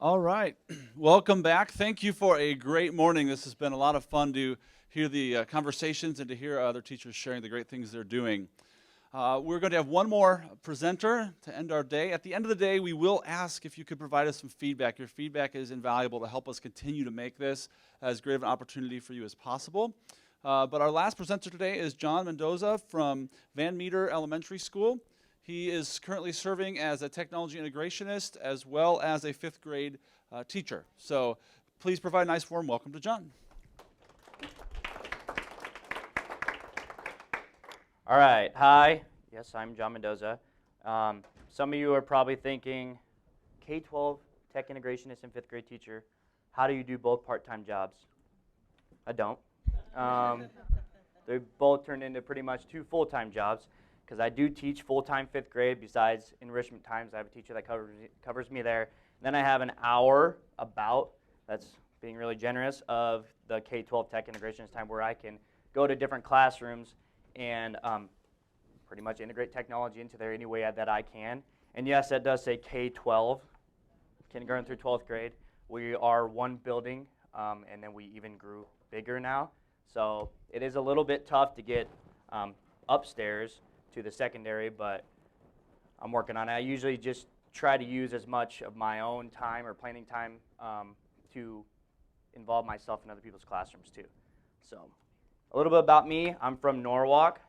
All right. Welcome back. Thank you for a great morning. This has been a lot of fun to hear the conversations and to hear other teachers sharing the great things they're doing. We're going to have one more presenter to end our day. At the end of the day, we will ask if you could provide us some feedback. Your feedback is invaluable to help us continue to make this as great of an opportunity for you as possible. But our last presenter today is Jon Mendoza from Van Meter Elementary School. He is currently serving as a technology integrationist as well as a 5th grade teacher. So please provide a nice warm welcome to Jon. All right, hi. Yes, I'm Jon Mendoza. Some of you are probably thinking, K-12 tech integrationist and 5th grade teacher, how do you do both part-time jobs? I don't. They both turned into pretty much 2 full-time jobs, because I do teach full-time 5th grade. Besides enrichment times, I have a teacher that covers me there. And then I have an hour that's being really generous, of the K-12 tech integrationist time where I can go to different classrooms and pretty much integrate technology into there any way that I can. And yes, that does say K-12, kindergarten through 12th grade. We are one building, and then we even grew bigger now. So it is a little bit tough to get upstairs to the secondary, but I'm working on it. I usually just try to use as much of my own time or planning time to involve myself in other people's classrooms too. So a little bit about me. I'm from Norwalk,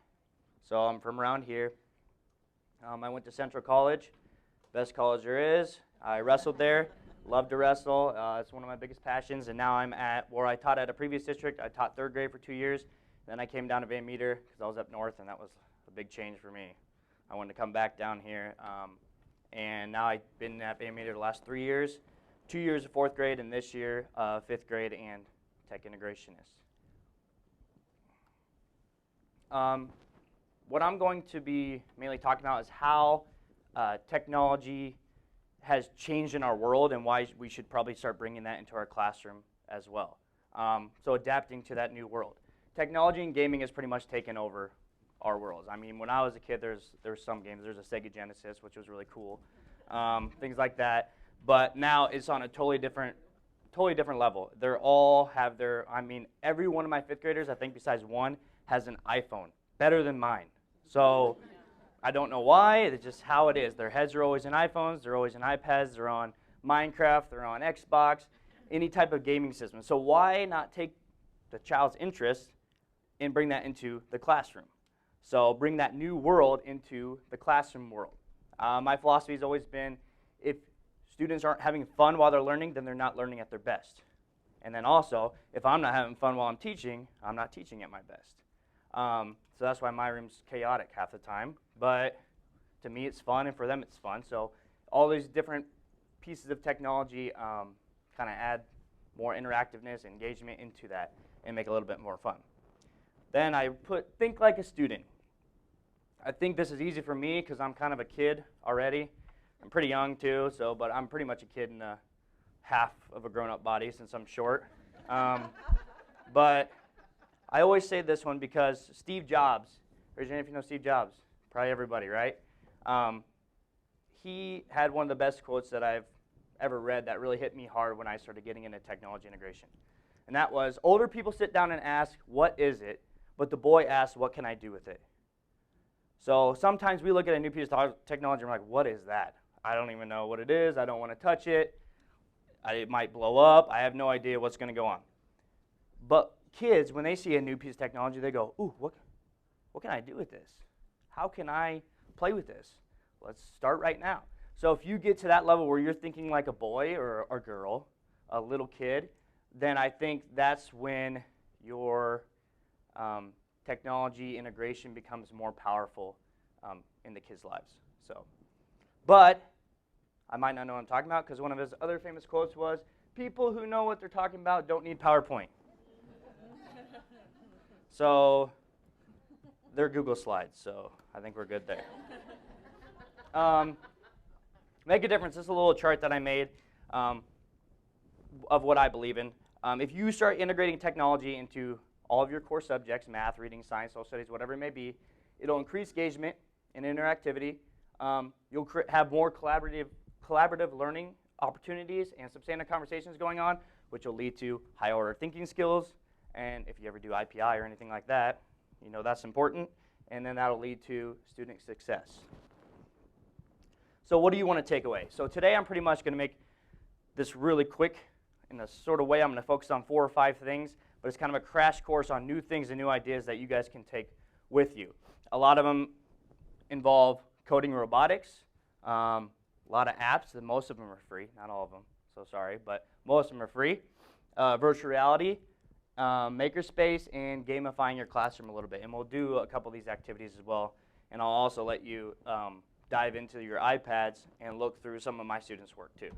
so I'm from around here. I went to Central College, best college there is. I wrestled there, love to wrestle. It's one of my biggest passions, and now I'm at where I taught at a previous district. I taught 3rd grade for 2 years. Then I came down to Van Meter because I was up north, and that was a big change for me. I wanted to come back down here, and now I've been at Van Meter the last 3 years, 2 years of 4th grade, and this year 5th grade and tech integrationist. What I'm going to be mainly talking about is how technology has changed in our world and why we should probably start bringing that into our classroom as well. So adapting to that new world. Technology and gaming has pretty much taken over our worlds. I mean, when I was a kid, there's some games. There's a Sega Genesis, which was really cool, things like that. But now it's on a totally different level. They all have every one of my 5th graders, I think besides one, has an iPhone, better than mine. So I don't know why. It's just how it is. Their heads are always in iPhones. They're always in iPads. They're on Minecraft. They're on Xbox, any type of gaming system. So why not take the child's interest and bring that into the classroom? So bring that new world into the classroom world. My philosophy has always been, if students aren't having fun while they're learning, then they're not learning at their best. And then also, if I'm not having fun while I'm teaching, I'm not teaching at my best. So that's why my room's chaotic half the time. But to me, it's fun, and for them, it's fun. So all these different pieces of technology kind of add more interactiveness, engagement into that, and make it a little bit more fun. Then I think like a student. I think this is easy for me because I'm kind of a kid already. I'm pretty young too, but I'm pretty much a kid in a half of a grown-up body since I'm short. But I always say this one because Steve Jobs, raise your hand if you know Steve Jobs, probably everybody, right? He had one of the best quotes that I've ever read that really hit me hard when I started getting into technology integration. And that was, older people sit down and ask, what is it? But the boy asks, what can I do with it? So sometimes we look at a new piece of technology and we're like, what is that? I don't even know what it is. I don't want to touch it. It might blow up. I have no idea what's going to go on. But kids, when they see a new piece of technology, they go, ooh, what can I do with this? How can I play with this? Let's start right now. So if you get to that level where you're thinking like a boy or a girl, a little kid, then I think that's when your technology integration becomes more powerful in the kids' lives. But I might not know what I'm talking about because one of his other famous quotes was, people who know what they're talking about don't need PowerPoint. So they're Google Slides, so I think we're good there. Make a difference. This is a little chart that I made of what I believe in. If you start integrating technology into all of your core subjects, math, reading, science, social studies, whatever it may be, it'll increase engagement and interactivity. You'll have more collaborative collaborative learning opportunities and substantive conversations going on, which will lead to higher order thinking skills. And if you ever do IPI or anything like that, you know that's important. And then that'll lead to student success. So what do you want to take away? So today I'm pretty much going to make this really quick in a sort of way. I'm going to focus on 4 or 5 things, but it's kind of a crash course on new things and new ideas that you guys can take with you. A lot of them involve coding robotics, a lot of apps, and most of them are free. Not all of them, so sorry, but most of them are free. Virtual reality, MakerSpace, and gamifying your classroom a little bit. And we'll do a couple of these activities as well. And I'll also let you dive into your iPads and look through some of my students' work too.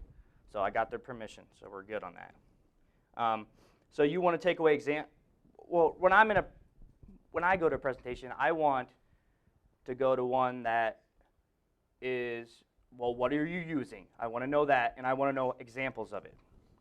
So I got their permission, so we're good on that. So you want to take away well, when I go to a presentation, I want to go to one that is, well, what are you using? I want to know that, and I want to know examples of it.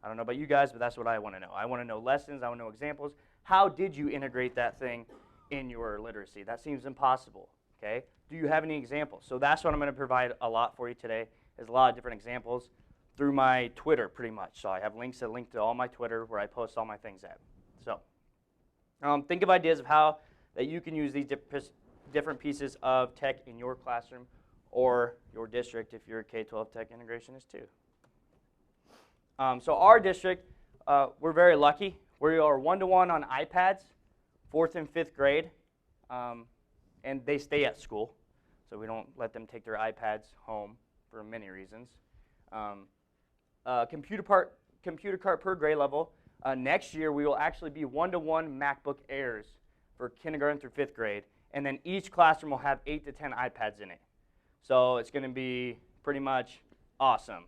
I don't know about you guys, but that's what I want to know. I want to know lessons. I want to know examples. How did you integrate that thing in your literacy? That seems impossible, okay? Do you have any examples? So that's what I'm going to provide a lot for you today, is a lot of different examples through my Twitter, pretty much. So I have links that link to all my Twitter where I post all my things at. So think of ideas of how that you can use these different pieces of tech in your classroom or your district if your K-12 tech integration is too. So our district, we're very lucky. We are 1-to-1 on iPads, 4th and 5th grade, and they stay at school. So we don't let them take their iPads home for many reasons. Computer cart per grade level. Next year, we will actually be 1-to-1 MacBook Airs for kindergarten through 5th grade. And then each classroom will have 8 to 10 iPads in it. So it's going to be pretty much awesome.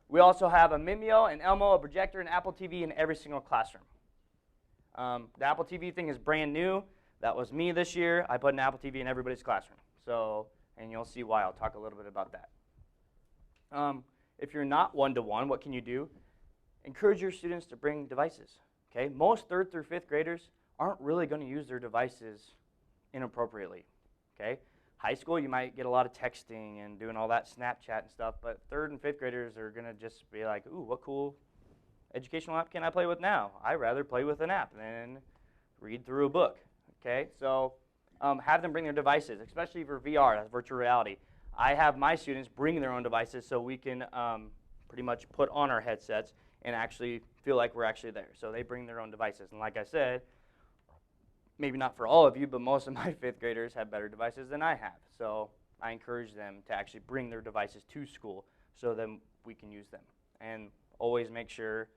We also have a Mimeo, an Elmo, a projector, and Apple TV in every single classroom. The Apple TV thing is brand new. That was me this year. I put an Apple TV in everybody's classroom. So, and you'll see why. I'll talk a little bit about that. If you're not 1-to-1, what can you do? Encourage your students to bring devices. Okay? Most 3rd through 5th graders aren't really going to use their devices inappropriately. Okay? High school, you might get a lot of texting and doing all that Snapchat and stuff, but 3rd and 5th graders are going to just be like, ooh, what cool educational app can I play with now? I'd rather play with an app than read through a book. Okay? So have them bring their devices, especially for VR, that's virtual reality. I have my students bring their own devices so we can pretty much put on our headsets and actually feel like we're actually there. So they bring their own devices. And like I said, maybe not for all of you, but most of my 5th graders have better devices than I have. So I encourage them to actually bring their devices to school so then we can use them. And always make sure,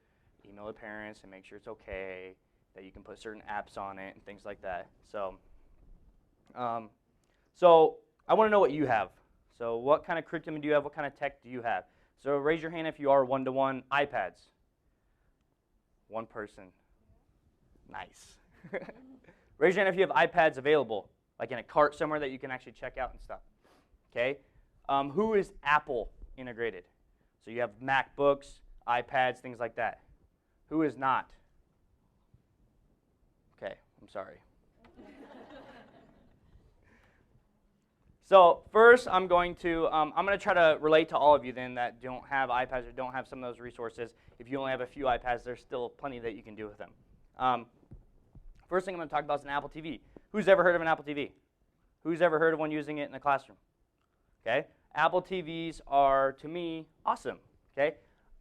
email the parents and make sure it's okay, that you can put certain apps on it and things like that. So, so I want to know what you have. So what kind of curriculum do you have? What kind of tech do you have? So raise your hand if you are 1-to-1 iPads. One person. Nice. Raise your hand if you have iPads available, like in a cart somewhere that you can actually check out and stuff. Okay? Who is Apple integrated? So you have MacBooks, iPads, things like that. Who is not? Okay, I'm sorry. So first, I'm going to try to relate to all of you then that don't have iPads or don't have some of those resources. If you only have a few iPads, there's still plenty that you can do with them. First thing I'm going to talk about is an Apple TV. Who's ever heard of an Apple TV? Who's ever heard of one using it in a classroom? Okay, Apple TVs are, to me, awesome. Okay,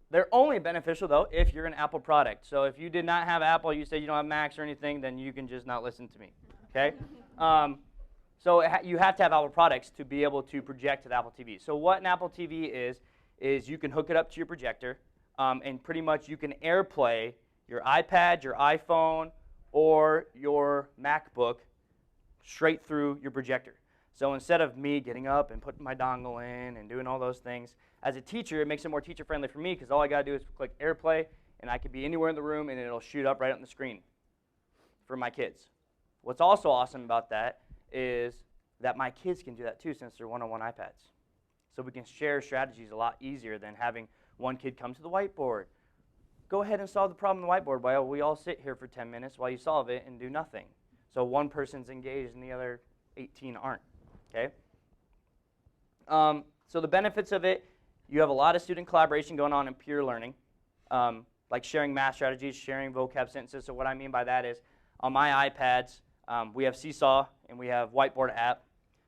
they're only beneficial though if you're an Apple product. So if you did not have Apple, you say you don't have Macs or anything, then you can just not listen to me. Okay. So you have to have Apple products to be able to project to the Apple TV. So what an Apple TV is you can hook it up to your projector, and pretty much you can AirPlay your iPad, your iPhone, or your MacBook straight through your projector. So instead of me getting up and putting my dongle in and doing all those things, as a teacher, it makes it more teacher-friendly for me because all I got to do is click AirPlay, and I could be anywhere in the room, and it'll shoot up right on the screen for my kids. What's also awesome about that is that my kids can do that too since they're 1-on-1 iPads. So we can share strategies a lot easier than having one kid come to the whiteboard. Go ahead and solve the problem on the whiteboard while we all sit here for 10 minutes while you solve it and do nothing. So one person's engaged and the other 18 aren't. Okay? So the benefits of it, you have a lot of student collaboration going on in peer learning, like sharing math strategies, sharing vocab sentences. So what I mean by that is on my iPads, we have Seesaw and we have Whiteboard app.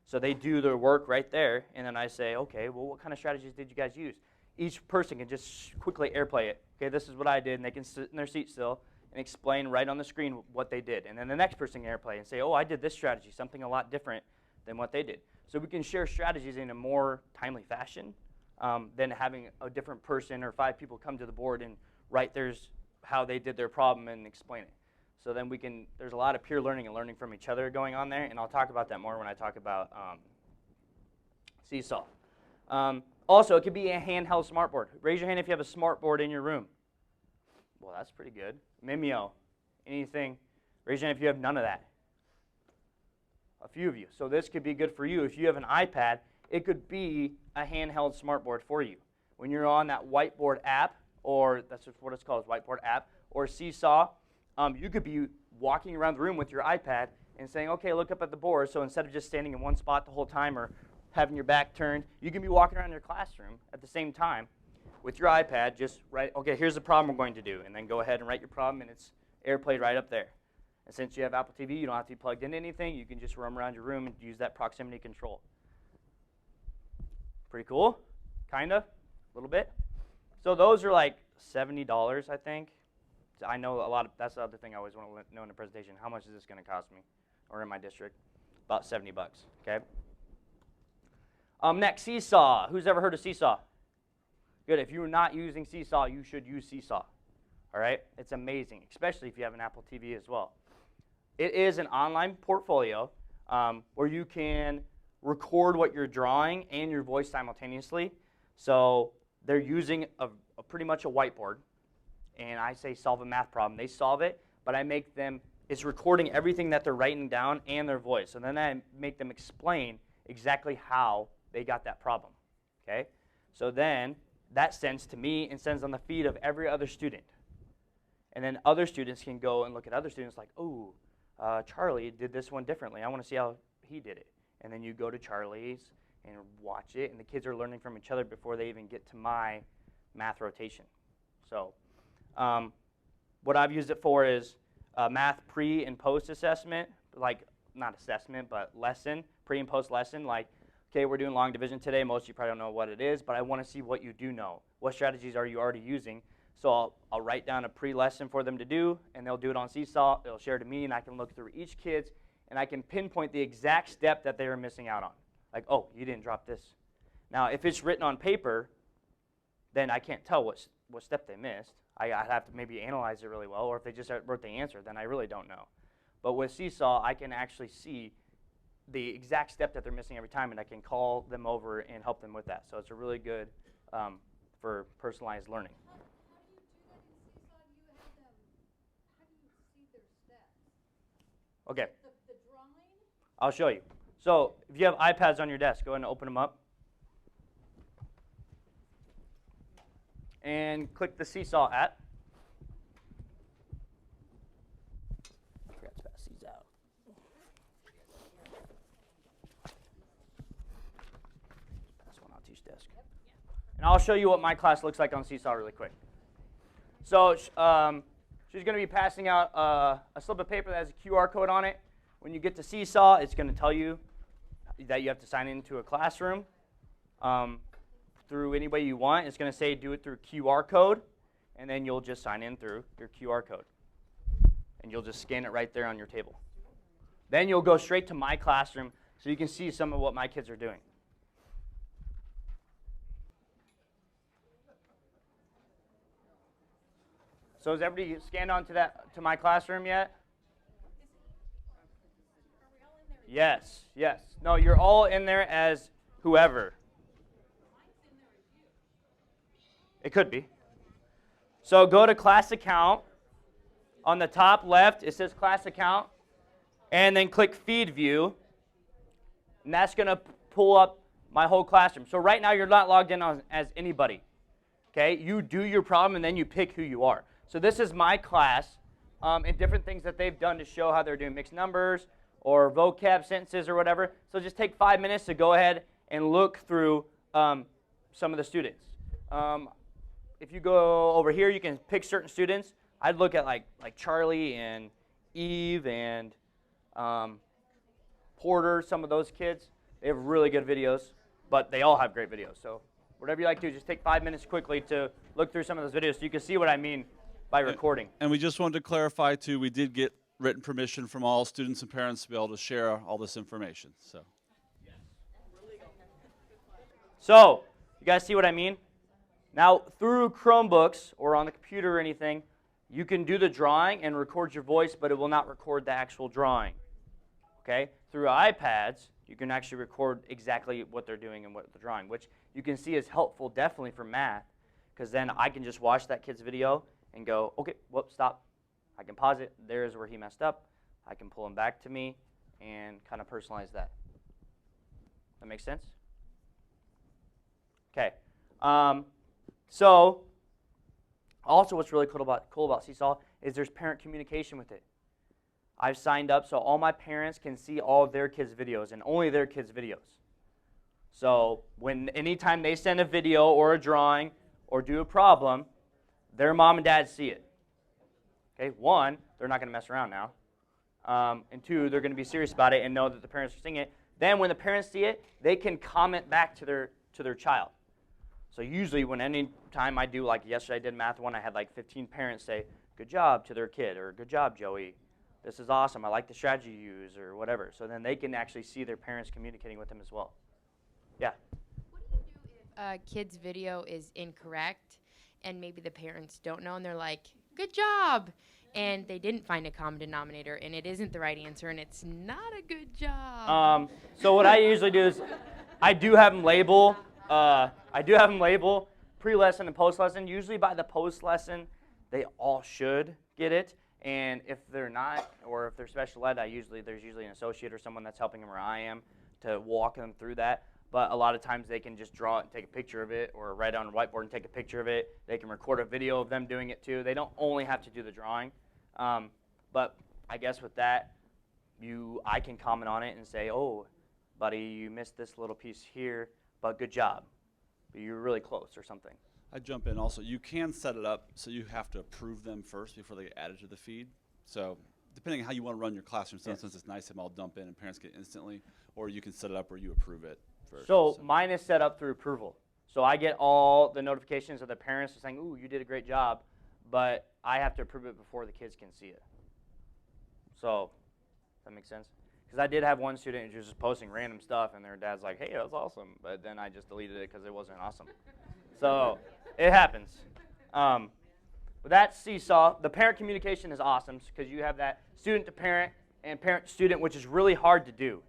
So they do their work right there, and then I say, okay, well, what kind of strategies did you guys use? Each person can just quickly airplay it. Okay, this is what I did, and they can sit in their seat still and explain right on the screen what they did. And then the next person can airplay and say, oh, I did this strategy, something a lot different than what they did. So we can share strategies in a more timely fashion than having a different person or 5 people come to the board and write theirs how they did their problem and explain it. So then there's a lot of peer learning and learning from each other going on there, and I'll talk about that more when I talk about Seesaw. Also, it could be a handheld smartboard. Raise your hand if you have a smartboard in your room. Well, that's pretty good. Mimeo, anything? Raise your hand if you have none of that. A few of you. So this could be good for you. If you have an iPad, it could be a handheld smartboard for you. When you're on that Whiteboard app, or that's what it's called, Whiteboard app, or Seesaw, you could be walking around the room with your iPad and saying, okay, look up at the board. So instead of just standing in one spot the whole time or having your back turned, you can be walking around your classroom at the same time with your iPad, just write, okay, here's the problem we're going to do, and then go ahead and write your problem, and it's airplayed right up there. And since you have Apple TV, you don't have to be plugged into anything. You can just roam around your room and use that proximity control. Pretty cool, kind of, a little bit. So those are like $70, I think. I know a lot of, that's the other thing I always want to know in a presentation. How much is this going to cost me, or in my district? About 70 bucks, okay? Next, Seesaw. Who's ever heard of Seesaw? Good. If you're not using Seesaw, you should use Seesaw. All right? It's amazing, especially if you have an Apple TV as well. It is an online portfolio where you can record what you're drawing and your voice simultaneously. So they're using pretty much a whiteboard. And I say solve a math problem. They solve it, but I make them, it's recording everything that they're writing down and their voice. So then I make them explain exactly how they got that problem, okay? So then that sends to me and sends on the feed of every other student. And then other students can go and look at other students like, oh, Charlie did this one differently. I want to see how he did it. And then you go to Charlie's and watch it, and the kids are learning from each other before they even get to my math rotation. So what I've used it for is math pre and post assessment, like not assessment, but lesson, pre and post lesson. Like, okay, we're doing long division today. Most of you probably don't know what it is, but I want to see what you do know. What strategies are you already using? So I'll write down a pre-lesson for them to do, and they'll do it on Seesaw. They'll share it to me, and I can look through each kid's, and I can pinpoint the exact step that they are missing out on. Like, oh, you didn't drop this. Now, if it's written on paper, then I can't tell what step they missed. I'd have to maybe analyze it really well, or if they just wrote the answer, then I really don't know. But with Seesaw, I can actually see the exact step that they're missing every time, and I can call them over and help them with that. So it's a really good for personalized learning. How do you do that in Seesaw? How do you see their steps? Okay, The drawing? I'll show you. So if you have iPads on your desk, go ahead and open them up. And click the Seesaw app. I forgot to pass these out. Pass one out to each desk. And I'll show you what my class looks like on Seesaw really quick. So she's going to be passing out a slip of paper that has a QR code on it. When you get to Seesaw, it's going to tell you that you have to sign into a classroom. Through any way you want. It's going to say do it through QR code, and then you'll just sign in through your QR code. And you'll just scan it right there on your table. Then you'll go straight to my classroom so you can see some of what my kids are doing. So has everybody scanned on to my classroom yet? Are we all in there? Yes, yes. No, you're all in there as whoever. It could be. So go to class account. On the top left, it says class account. And then click feed view. And that's going to pull up my whole classroom. So right now, you're not logged in as anybody. Okay? You do your problem, and then you pick who you are. So this is my class and different things that they've done to show how they're doing mixed numbers or vocab sentences or whatever. So just take 5 minutes to go ahead and look through some of the students. If you go over here, you can pick certain students. I'd look at like Charlie and Eve and Porter, some of those kids. They have really good videos, but they all have great videos. So whatever you like to do, just take 5 minutes quickly to look through some of those videos so you can see what I mean by recording. And we just wanted to clarify, too, we did get written permission from all students and parents to be able to share all this information. So you guys see what I mean? Now, through Chromebooks or on the computer or anything, you can do the drawing and record your voice, but it will not record the actual drawing. Okay? Through iPads, you can actually record exactly what they're doing and what they're drawing, which you can see is helpful definitely for math, because then I can just watch that kid's video and go, okay, whoops, stop. I can pause it. There's where he messed up. I can pull him back to me and kind of personalize that. That makes sense? Okay. So also what's really cool about Seesaw is there's parent communication with it. I've signed up so all my parents can see all of their kids' videos and only their kids' videos. So anytime they send a video or a drawing or do a problem, their mom and dad see it. Okay, one, they're not going to mess around now. And two, they're going to be serious about it and know that the parents are seeing it. Then when the parents see it, they can comment back to their child. So usually any time I do, like yesterday I did math one, I had like 15 parents say, good job to their kid, or good job, Joey. This is awesome. I like the strategy you use, or whatever. So then they can actually see their parents communicating with them as well. Yeah? What do you do if a kid's video is incorrect and maybe the parents don't know and they're like, good job, and they didn't find a common denominator and it isn't the right answer and it's not a good job? So what I usually do is I do have them label pre-lesson and post-lesson. Usually by the post-lesson, they all should get it. And if they're not, or if they're special ed, there's usually an associate or someone that's helping them, or I am, to walk them through that. But a lot of times they can just draw it and take a picture of it, or write it on a whiteboard and take a picture of it. They can record a video of them doing it too. They don't only have to do the drawing. But I guess with that, I can comment on it and say, oh, buddy, you missed this little piece here, but good job. But you're really close, or something. I jump in also. You can set it up so you have to approve them first before they get added to the feed. So depending on how you want to run your classroom, sometimes it's nice if I'll dump in and parents get instantly, or you can set it up where you approve it first. So mine is set up through approval. So I get all the notifications of the parents saying, ooh, you did a great job, but I have to approve it before the kids can see it. So does that make sense? Because I did have one student who was just posting random stuff, and their dad's like, hey, that was awesome. But then I just deleted it because it wasn't awesome. So it happens. But that's Seesaw. The parent communication is awesome because you have that student to parent and parent to student, which is really hard to do.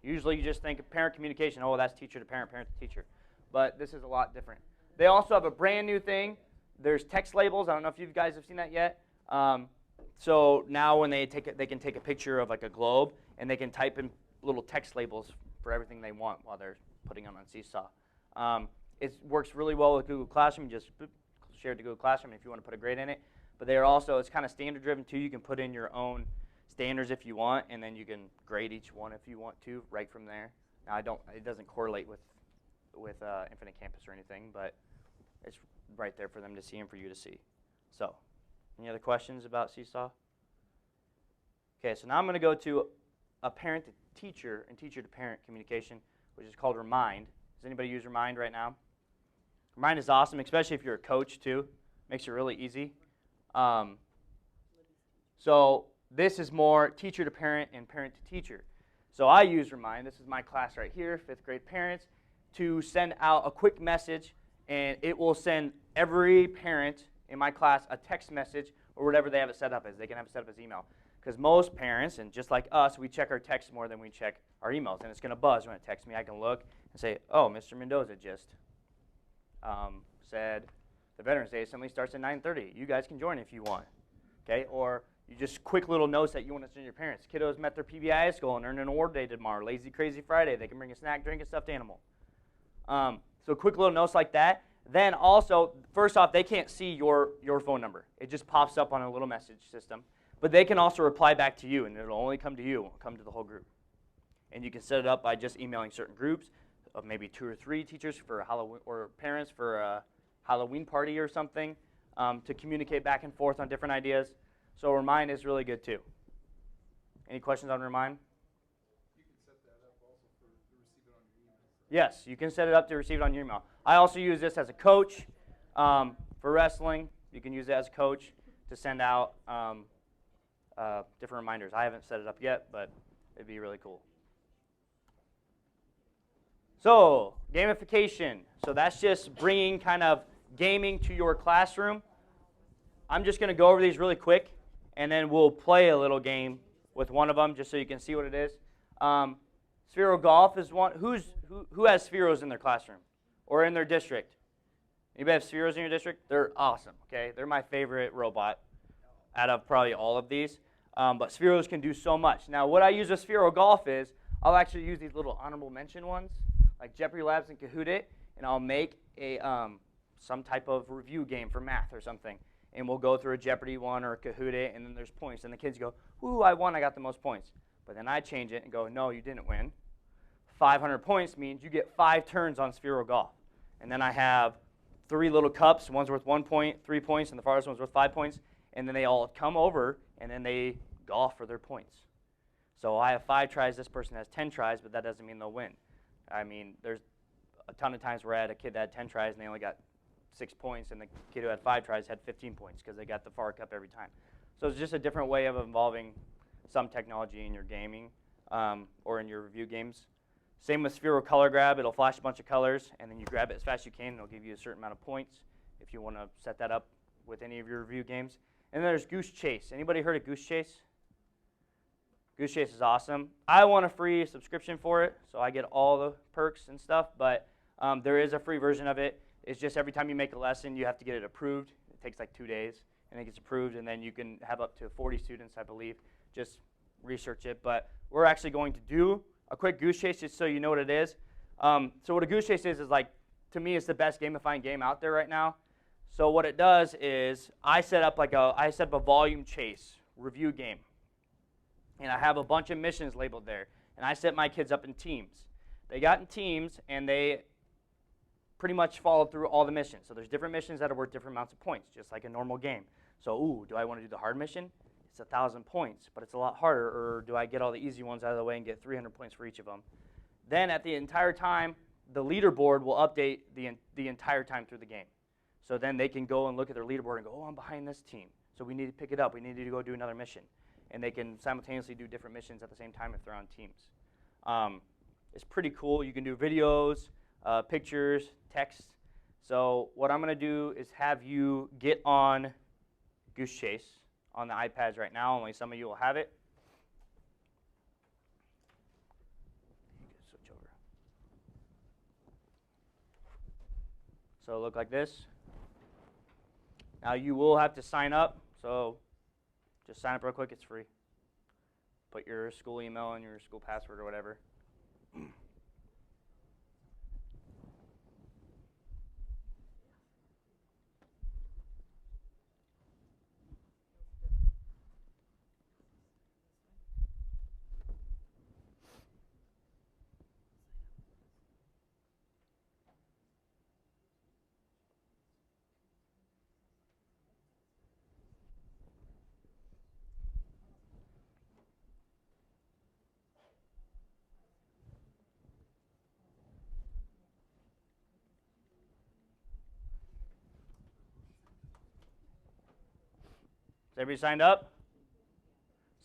Usually you just think of parent communication, oh, that's teacher to parent, parent to teacher. But this is a lot different. They also have a brand new thing. There's text labels. I don't know if you guys have seen that yet. So now when they can take a picture of like a globe, and they can type in little text labels for everything they want while they're putting them on Seesaw. It works really well with Google Classroom. You just share it to Google Classroom if you want to put a grade in it. But it's kind of standard driven too. You can put in your own standards if you want, and then you can grade each one if you want to right from there. Now it doesn't correlate with Infinite Campus or anything, but it's right there for them to see and for you to see. So, any other questions about Seesaw? Okay, so now I'm going to go to a parent to teacher and teacher to parent communication, which is called Remind. Does anybody use Remind right now? Remind is awesome, especially if you're a coach too. Makes it really easy. So this is more teacher to parent and parent to teacher. So I use Remind. This is my class right here, 5th grade parents, to send out a quick message, and it will send every parent in my class a text message or whatever they have it set up as. They can have it set up as email. Because most parents, and just like us, we check our texts more than we check our emails. And it's going to buzz when it texts me. I can look and say, oh, Mr. Mendoza just said the Veterans Day Assembly starts at 9:30. You guys can join if you want. Okay? Or you just quick little notes that you want to send your parents. Kiddos met their PBI school and earned an award day tomorrow. Lazy Crazy Friday. They can bring a snack, drink, a stuffed animal. So quick little notes like that. Then also, first off, they can't see your phone number. It just pops up on a little message system. But they can also reply back to you, and it'll only come to you. It won't come to the whole group. And you can set it up by just emailing certain groups, of maybe 2 or 3 teachers for Halloween, or parents for a Halloween party or something, to communicate back and forth on different ideas. So Remind is really good too. Any questions on Remind? You can set that up also to receive it on your email. Yes, you can set it up to receive it on your email. I also use this as a coach for wrestling. You can use it as a coach to send out different reminders. I haven't set it up yet, but it'd be really cool. So, gamification. So that's just bringing kind of gaming to your classroom. I'm just going to go over these really quick, and then we'll play a little game with one of them just so you can see what it is. Sphero golf is one. Who has Spheros in their classroom or in their district? Anybody have Spheros in your district? They're awesome, okay? They're my favorite robot out of probably all of these. But Spheros can do so much. Now, what I use with Sphero golf is I'll actually use these little honorable mention ones, like Jeopardy Labs and Kahoot It, and I'll make a some type of review game for math or something. And we'll go through a Jeopardy one or a Kahoot It, and then there's points. And the kids go, ooh, I won, I got the most points. But then I change it and go, no, you didn't win. 500 points means you get 5 turns on Sphero golf. And then I have 3 little cups. One's worth 1 point, 3 points, and the farthest one's worth 5 points. And then they all come over, and then they golf for their points. So I have 5 tries. This person has 10 tries, but that doesn't mean they'll win. I mean, there's a ton of times where I had a kid that had 10 tries, and they only got 6 points, and the kid who had 5 tries had 15 points because they got the far cup every time. So it's just a different way of involving some technology in your gaming or in your review games. Same with Sphero Color Grab. It'll flash a bunch of colors, and then you grab it as fast as you can, and it'll give you a certain amount of points if you want to set that up with any of your review games. And then there's Goose Chase. Anybody heard of Goose Chase? Goose Chase is awesome. I want a free subscription for it, so I get all the perks and stuff, but there is a free version of it. It's just every time you make a lesson, you have to get it approved. It takes like 2 days, and it gets approved, and then you can have up to 40 students, I believe. Just research it. But we're actually going to do a quick Goose Chase just so you know what it is. So what a Goose Chase is like, to me, it's the best gamifying game out there right now. So what it does is I set up a volume chase review game. And I have a bunch of missions labeled there. And I set my kids up in teams. They got in teams, and they pretty much followed through all the missions. So there's different missions that are worth different amounts of points, just like a normal game. So, ooh, do I want to do the hard mission? It's 1,000 points, but it's a lot harder. Or do I get all the easy ones out of the way and get 300 points for each of them? Then at the entire time, the leaderboard will update the entire time through the game. So then they can go and look at their leaderboard and go, oh, I'm behind this team. So we need to pick it up. We need to go do another mission. And they can simultaneously do different missions at the same time if they're on teams. It's pretty cool. You can do videos, pictures, text. So what I'm going to do is have you get on Goose Chase on the iPads right now. Only some of you will have it. You can switch over. So it'll look like this. Now you will have to sign up. So just sign up real quick. It's free. Put your school email and your school password or whatever. Everybody signed up?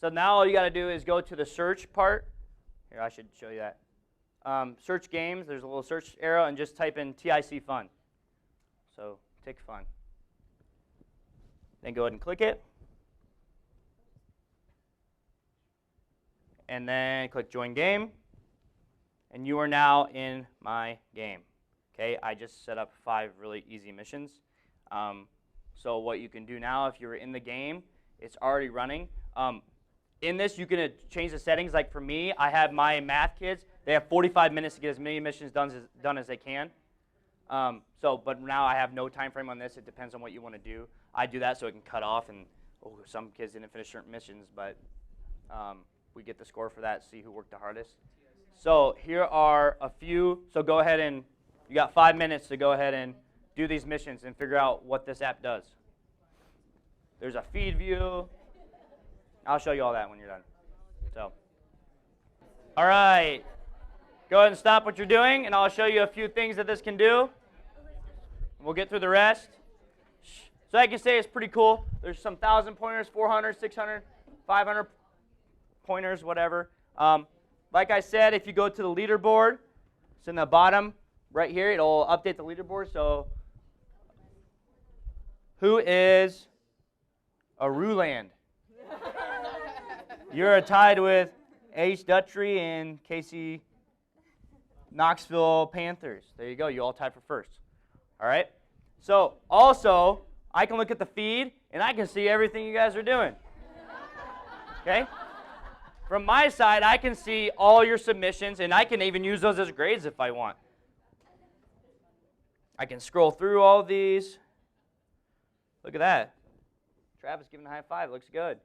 So now all you got to do is go to the search part. Here, I should show you that. Search games, there's a little search arrow, and just type in TIC fun. So TIC fun. Then go ahead and click it. And then click join game. And you are now in my game. Okay, I just set up 5 really easy missions. So what you can do now, if you're in the game, it's already running. In this, you can change the settings. Like for me, I have my math kids. They have 45 minutes to get as many missions done as they can. But now I have no time frame on this. It depends on what you want to do. I do that so it can cut off. And some kids didn't finish certain missions, but we get the score for that, see who worked the hardest. So here are a few. So go ahead and, you got 5 minutes to go ahead and do these missions and figure out what this app does. There's a feed view. I'll show you all that when you're done. So, all right. Go ahead and stop what you're doing, and I'll show you a few things that this can do. We'll get through the rest. So I can say it's pretty cool. There's some 1,000 pointers, 400, 600, 500 pointers, whatever. Like I said, if you go to the leaderboard, it's in the bottom right here. It'll update the leaderboard. So who is a Ruland? You're tied with Ace Dutry and Casey Knoxville Panthers. There you go. You all tied for first. All right? So also, I can look at the feed, and I can see everything you guys are doing. Okay? From my side, I can see all your submissions, and I can even use those as grades if I want. I can scroll through all of these. Look at that. Travis giving a high five. Looks good.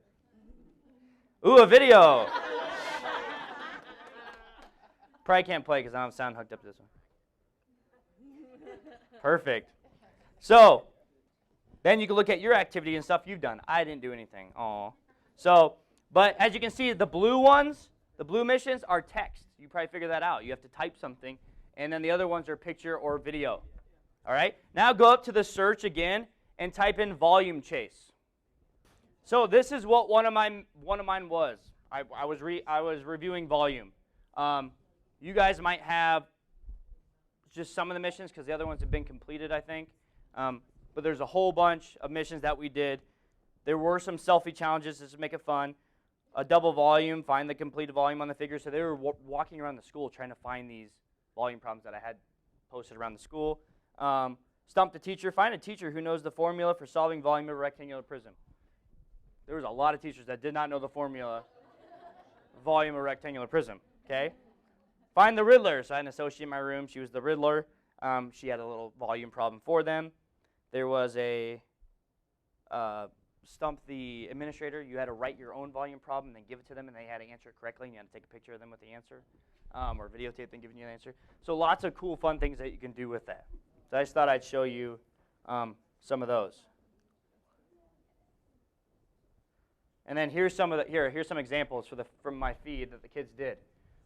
Ooh, a video. Probably can't play because I don't have sound hooked up to this one. Perfect. So, then you can look at your activity and stuff you've done. I didn't do anything. Aw. So, but as you can see, the blue ones, the blue missions are text. You probably figure that out. You have to type something. And then the other ones are picture or video. All right? Now go up to the search again and type in volume chase. So this is what one of mine was. I was reviewing volume. You guys might have just some of the missions because the other ones have been completed, I think. But there's a whole bunch of missions that we did. There were some selfie challenges just to make it fun. A double volume, find the completed volume on the figure. So they were walking around the school trying to find these volume problems that I had posted around the school. Stump the teacher. Find a teacher who knows the formula for solving volume of a rectangular prism. There was a lot of teachers that did not know the formula volume of a rectangular prism. Okay. Find the Riddler. So I had an associate in my room. She was the Riddler. She had a little volume problem for them. There was a Stump the administrator. You had to write your own volume problem and then give it to them, and they had to answer it correctly, and you had to take a picture of them with the answer, or videotape them giving you the answer. So lots of cool, fun things that you can do with that. So I just thought I'd show you some of those. And then here's some of here's some examples from my feed that the kids did.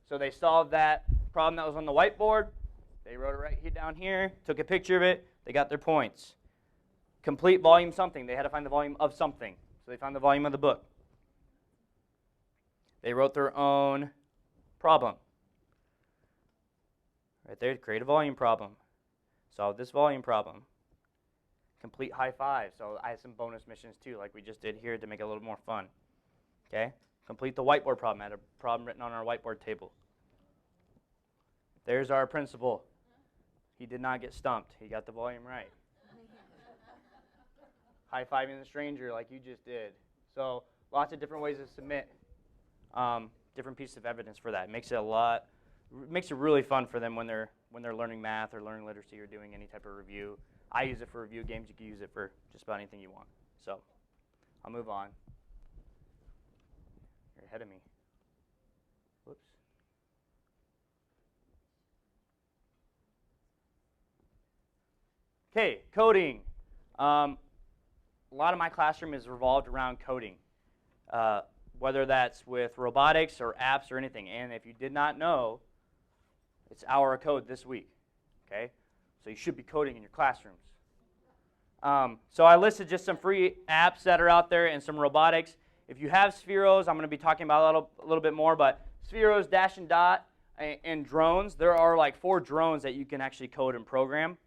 So they solved that problem that was on the whiteboard. They wrote it right here down here, took a picture of it. They got their points. Complete volume something. They had to find the volume of something. So they found the volume of the book. They wrote their own problem. Right there, create a volume problem. Solve this volume problem. Complete high five. So I had some bonus missions too, like we just did here to make it a little more fun. Okay? Complete the whiteboard problem. I had a problem written on our whiteboard table. There's our principal. He did not get stumped. He got the volume right. High-fiving the stranger like you just did. So lots of different ways to submit different pieces of evidence for that. It makes it really fun for them when they're learning math or learning literacy or doing any type of review. I use it for review games. You can use it for just about anything you want. So I'll move on. You're ahead of me. Whoops. Okay, coding. A lot of my classroom is revolved around coding, whether that's with robotics or apps or anything. And if you did not know, it's Hour of Code this week. Okay, so you should be coding in your classrooms. So I listed just some free apps that are out there and some robotics. If you have Spheros, I'm going to be talking about a little bit more, but Spheros, Dash and Dot, and drones. There are like 4 drones that you can actually code and program.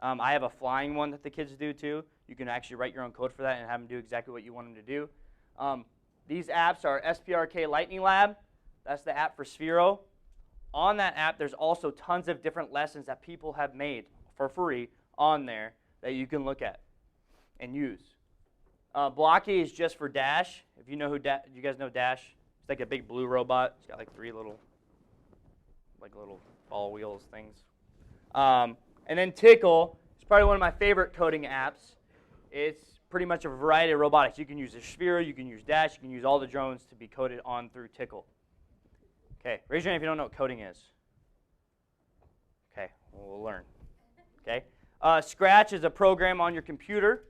I have a flying one that the kids do too. You can actually write your own code for that and have them do exactly what you want them to do. These apps are SPRK Lightning Lab. That's the app for Sphero. On that app, there's also tons of different lessons that people have made for free on there that you can look at and use. Blocky is just for Dash. If you know who you guys know Dash? It's like a big blue robot. It's got like 3 little ball wheels things. And then Tickle is probably one of my favorite coding apps. It's pretty much a variety of robotics. You can use a Sphero, you can use Dash, you can use all the drones to be coded on through Tickle. Okay, raise your hand if you don't know what coding is. Okay, we'll learn. Okay, Scratch is a program on your computer,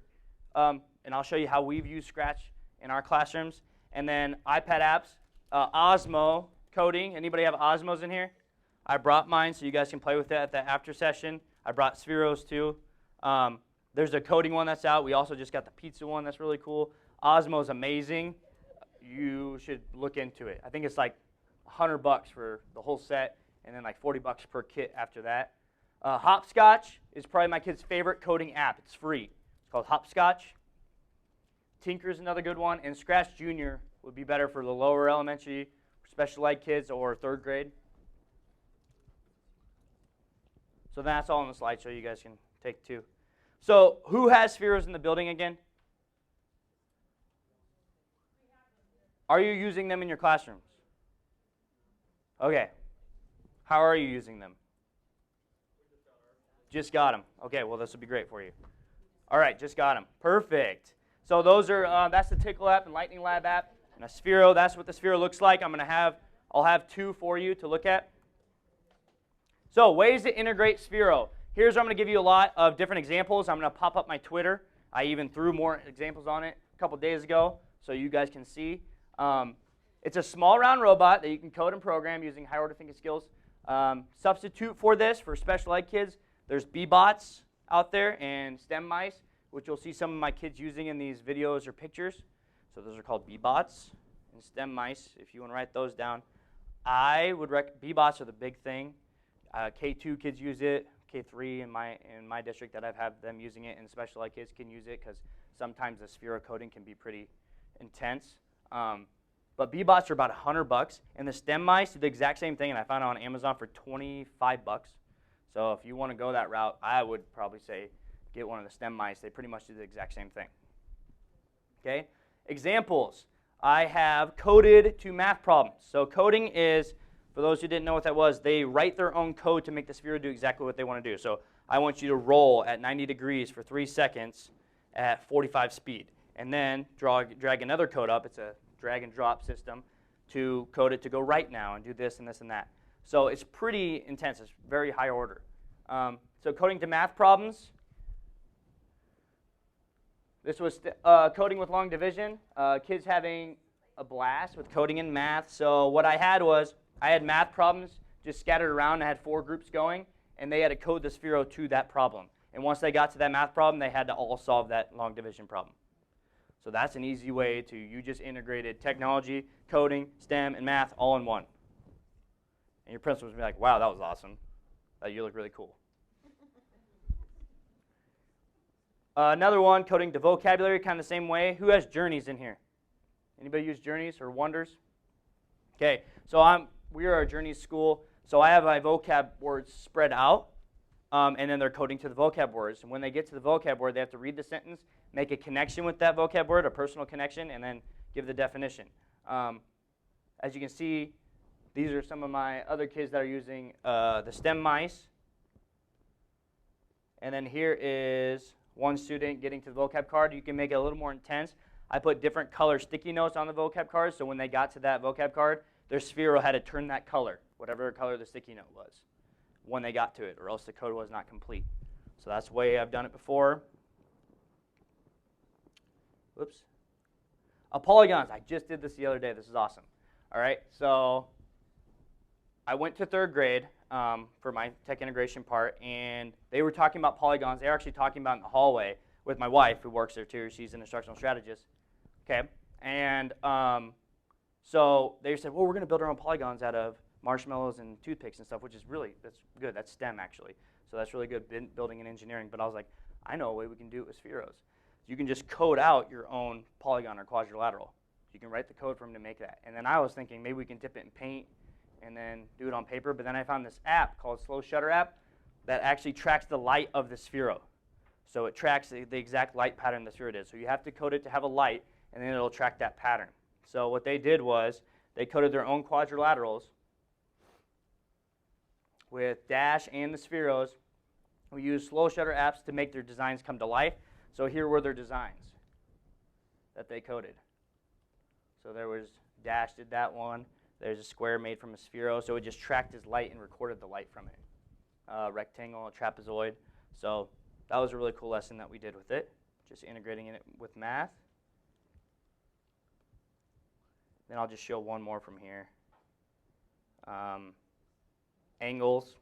and I'll show you how we've used Scratch in our classrooms. And then iPad apps, Osmo coding. Anybody have Osmos in here? I brought mine so you guys can play with it at the after session. I brought Spheros too. There's a coding one that's out. We also just got the pizza one that's really cool. Osmo is amazing. You should look into it. I think it's like $100 for the whole set, and then like $40 per kit after that. Hopscotch is probably my kid's favorite coding app. It's free. It's called Hopscotch. Tinker is another good one, and Scratch Junior would be better for the lower elementary, special ed kids, or 3rd grade. So that's all on the slide, so you guys can take two. So who has Spheros in the building again? Are you using them in your classrooms? Okay. How are you using them? Just got them. Okay, well, this will be great for you. All right, just got them. Perfect. So those are, that's the Tickle app and Lightning Lab app. And a Sphero, that's what the Sphero looks like. I'll have two for you to look at. So ways to integrate Sphero. Here's where I'm going to give you a lot of different examples. I'm going to pop up my Twitter. I even threw more examples on it a couple days ago so you guys can see. It's a small round robot that you can code and program using high order thinking skills. Substitute for this for special ed kids. There's B-bots out there and STEM mice, which you'll see some of my kids using in these videos or pictures. So those are called B-bots and STEM mice, if you want to write those down. I would recommend B-bots are the big thing. K2 kids use it. K3 in my district that I've had them using it, and special ed kids can use it because sometimes the Sphero coding can be pretty intense. But B-bots are about $100, and the STEM mice do the exact same thing, and I found it on Amazon for $25. So if you want to go that route, I would probably say get one of the STEM mice. They pretty much do the exact same thing. Okay, examples. I have coded to math problems. So coding is, for those who didn't know what that was, they write their own code to make the Sphero do exactly what they want to do. So I want you to roll at 90 degrees for 3 seconds at 45 speed, and then drag another code up. It's a drag and drop system to code it to go right now and do this and this and that. So it's pretty intense. It's very high order. So coding to math problems. This was coding with long division. Kids having a blast with coding in math. So what I had was I had math problems just scattered around. I had 4 groups going, and they had to code the Sphero to that problem. And once they got to that math problem, they had to all solve that long division problem. So that's an easy way to, you just integrated technology, coding, STEM, and math all in one. And your principal would be like, wow, that was awesome. You look really cool. Another one, coding to vocabulary, kind of the same way. Who has journeys in here? Anybody use journeys or wonders? Okay, so we are a journeys school, so I have my vocab words spread out, and then they're coding to the vocab words. And when they get to the vocab word, they have to read the sentence, make a connection with that vocab word, a personal connection, and then give the definition. As you can see, these are some of my other kids that are using the STEM mice. And then here is one student getting to the vocab card. You can make it a little more intense. I put different color sticky notes on the vocab card, so when they got to that vocab card, their Sphero had to turn that color, whatever color the sticky note was, when they got to it, or else the code was not complete. So that's the way I've done it before. Whoops. Polygons. I just did this the other day. This is awesome. All right, so I went to 3rd grade for my tech integration part, and they were talking about polygons. They were actually talking about in the hallway with my wife, who works there too. She's an instructional strategist. Okay, and so they said, well, we're going to build our own polygons out of marshmallows and toothpicks and stuff, which is really, that's good. That's STEM, actually. So that's really good building and engineering. But I was like, I know a way we can do it with Spheros. You can just code out your own polygon or quadrilateral. You can write the code for them to make that. And then I was thinking maybe we can dip it in paint and then do it on paper. But then I found this app called Slow Shutter app that actually tracks the light of the Sphero. So it tracks the exact light pattern the Sphero did. So you have to code it to have a light, and then it'll track that pattern. So what they did was they coded their own quadrilaterals with Dash and the Spheros. We used Slow Shutter apps to make their designs come to life. So here were their designs that they coded. So there was Dash did that one. There's a square made from a sphero, so it just tracked his light and recorded the light from it. Rectangle, a trapezoid. So that was a really cool lesson that we did with it, just integrating it with math. Then I'll just show one more from here. Angles.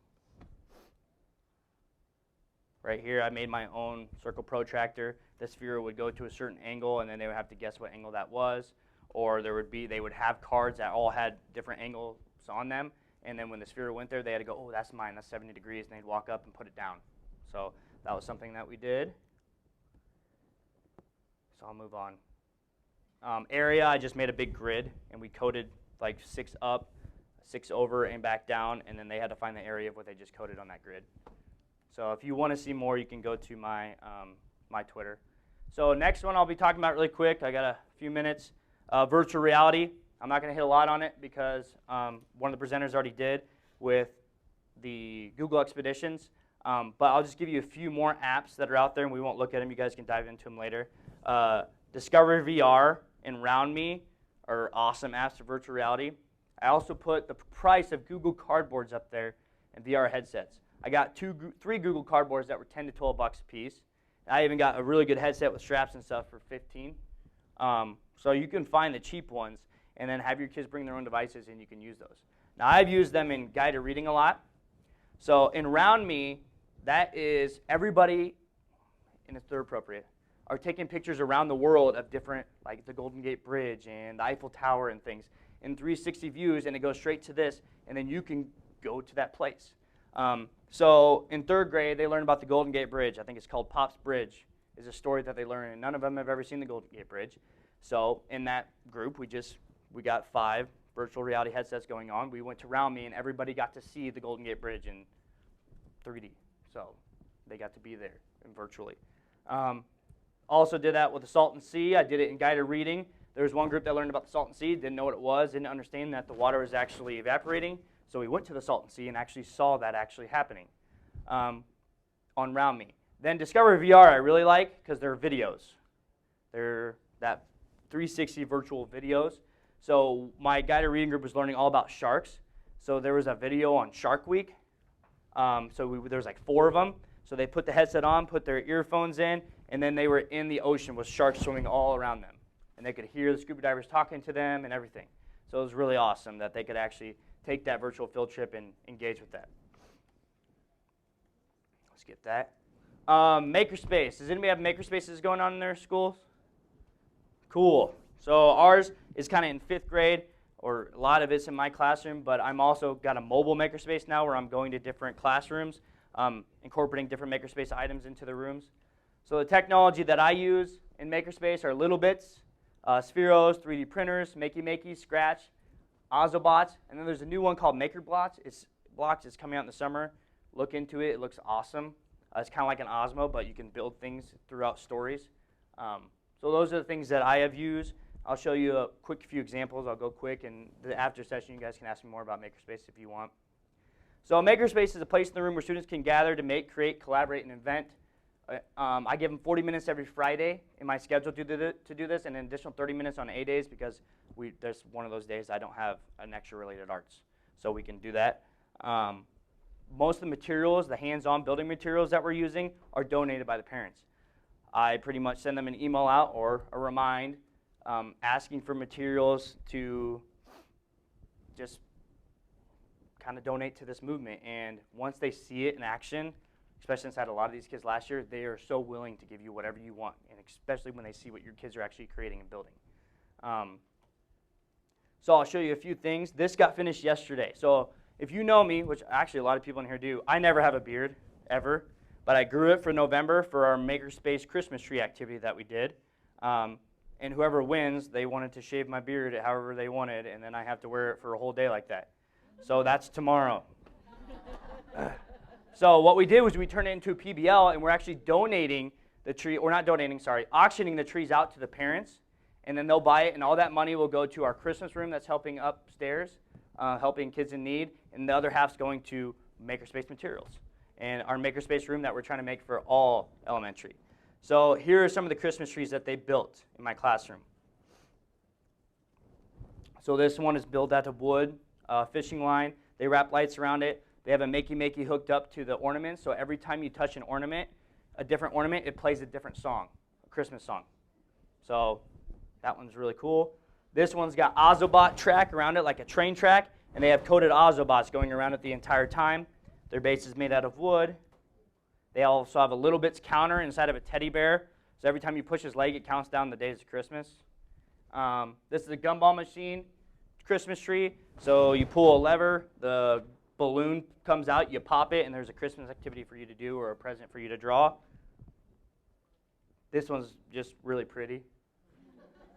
Right here, I made my own circle protractor. The sphere would go to a certain angle, and then they would have to guess what angle that was. Or they would have cards that all had different angles on them, and then when the sphere went there, they had to go, oh, that's mine, that's 70 degrees, and they'd walk up and put it down. So that was something that we did. So I'll move on. Area, I just made a big grid, and we coded like 6 up, 6 over, and back down, and then they had to find the area of what they just coded on that grid. So if you want to see more, you can go to my, my Twitter. So next one I'll be talking about really quick. I got a few minutes. Virtual reality. I'm not going to hit a lot on it because one of the presenters already did with the Google Expeditions. But I'll just give you a few more apps that are out there, and we won't look at them. You guys can dive into them later. Discover VR and RoundMe are awesome apps for virtual reality. I also put the price of Google Cardboards up there and VR headsets. I got 3 Google Cardboards that were 10 to 12 bucks a piece. I even got a really good headset with straps and stuff for 15. So you can find the cheap ones and then have your kids bring their own devices and you can use those. Now I've used them in guided reading a lot. So in RoundMe, that is everybody, and it's they're appropriate, are taking pictures around the world of different, like the Golden Gate Bridge and the Eiffel Tower and things in 360 views, and it goes straight to this, and then you can go to that place. So in 3rd grade, they learned about the Golden Gate Bridge. I think it's called Pop's Bridge is a story that they learn, and none of them have ever seen the Golden Gate Bridge. So in that group, we got 5 virtual reality headsets going on. We went to RoundMe, and everybody got to see the Golden Gate Bridge in 3D. So they got to be there and virtually. Also did that with the Salton Sea. I did it in guided reading. There was one group that learned about the Salton Sea, didn't know what it was, didn't understand that the water was actually evaporating. So we went to the Salton Sea and actually saw that actually happening on RoundMe. Then Discover VR I really like because they're videos. They're that 360 virtual videos. So my guided reading group was learning all about sharks. So there was a video on Shark Week. There was like 4 of them. So they put the headset on, put their earphones in, and then they were in the ocean with sharks swimming all around them. And they could hear the scuba divers talking to them and everything. So it was really awesome that they could actually take that virtual field trip and engage with that. Let's get that. MakerSpace. Does anybody have MakerSpaces going on in their schools? Cool. So ours is kind of in 5th grade, or a lot of it's in my classroom, but I'm also got a mobile MakerSpace now where I'm going to different classrooms, incorporating different MakerSpace items into the rooms. So the technology that I use in MakerSpace are Little Bits, Spheros, 3D printers, Makey, Scratch, Ozobots, and then there's a new one called MakerBlocks. It's coming out in the summer. Look into it. It looks awesome. It's kind of like an Osmo, but you can build things throughout stories. So those are the things that I have used. I'll show you a quick few examples. I'll go quick, and the after session, you guys can ask me more about MakerSpace if you want. So MakerSpace is a place in the room where students can gather to make, create, collaborate, and invent. I give them 40 minutes every Friday in my schedule to do this, and an additional 30 minutes on A days because there's one of those days I don't have an extra related arts. So we can do that. Most of the materials, the hands-on building materials that we're using, are donated by the parents. I pretty much send them an email out or a remind asking for materials to just kind of donate to this movement. And once they see it in action, especially since I had a lot of these kids last year, they are so willing to give you whatever you want, and especially when they see what your kids are actually creating and building. So I'll show you a few things. This got finished yesterday. So if you know me, which actually a lot of people in here do, I never have a beard, ever. But I grew it for November for our MakerSpace Christmas tree activity that we did. And whoever wins, they wanted to shave my beard however they wanted, and then I have to wear it for a whole day like that. So that's tomorrow. So what we did was we turned it into a PBL, and we're actually donating the tree, or not donating, sorry, auctioning the trees out to the parents, and then they'll buy it, and all that money will go to our Christmas room that's helping upstairs, helping kids in need, and the other half's going to MakerSpace materials and our MakerSpace room that we're trying to make for all elementary. So here are some of the Christmas trees that they built in my classroom. So this one is built out of wood, fishing line. They wrap lights around it. They have a makey hooked up to the ornaments, so every time you touch an ornament, a different ornament, it plays a different song, a Christmas song. So that one's really cool. This one's got Ozobot track around it, like a train track, and they have coated Ozobots going around it the entire time. Their base is made out of wood. They also have a little bits counter inside of a teddy bear, so every time you push his leg, it counts down the days of Christmas. This is a gumball machine, Christmas tree. So you pull a lever, the balloon comes out, you pop it, and there's a Christmas activity for you to do or a present for you to draw. This one's just really pretty.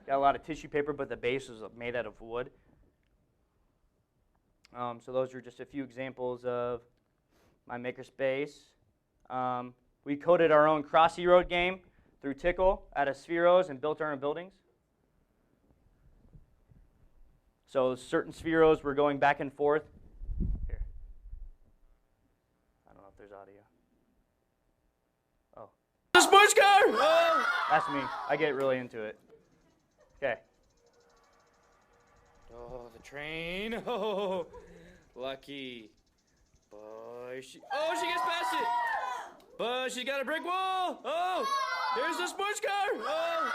Got a lot of tissue paper, but the base is made out of wood. So those are just a few examples of my MakerSpace. We coded our own Crossy Road game through Tickle out of Spheros and built our own buildings. So certain Spheros were going back and forth. Here. I don't know if there's audio. Oh. The sports car! Oh! That's me. I get really into it. Okay. Oh, the train. Oh, lucky. Boy, she gets past it. But she got a brick wall. Oh, there's the sports car. Oh.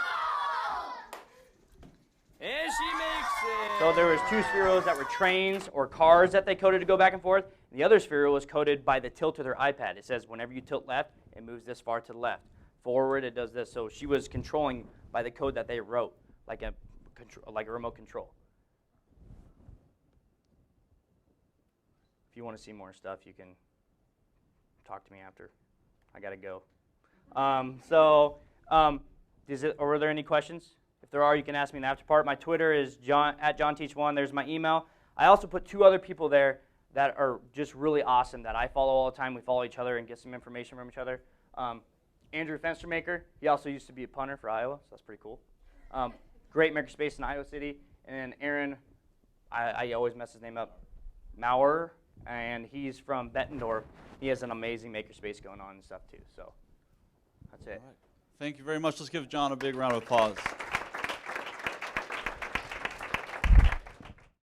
And she makes it. So there was two Spheros that were trains or cars that they coded to go back and forth. And the other Sphero was coded by the tilt of their iPad. It says whenever you tilt left, it moves this far to the left. Forward, it does this. So she was controlling by the code that they wrote, like a remote control. If you want to see more stuff, you can talk to me after. I gotta go. Were there any questions? If there are, you can ask me in the after part. My Twitter is @JohnTeach1. There's my email. I also put 2 other people there that are just really awesome that I follow all the time. We follow each other and get some information from each other. Andrew Fenstermaker, he also used to be a punter for Iowa, so that's pretty cool. Great MakerSpace in Iowa City. And Aaron, I always mess his name up, Maurer, and he's from Bettendorf. He has an amazing MakerSpace going on and stuff too. So that's it. All right. Thank you very much. Let's give John a big round of applause.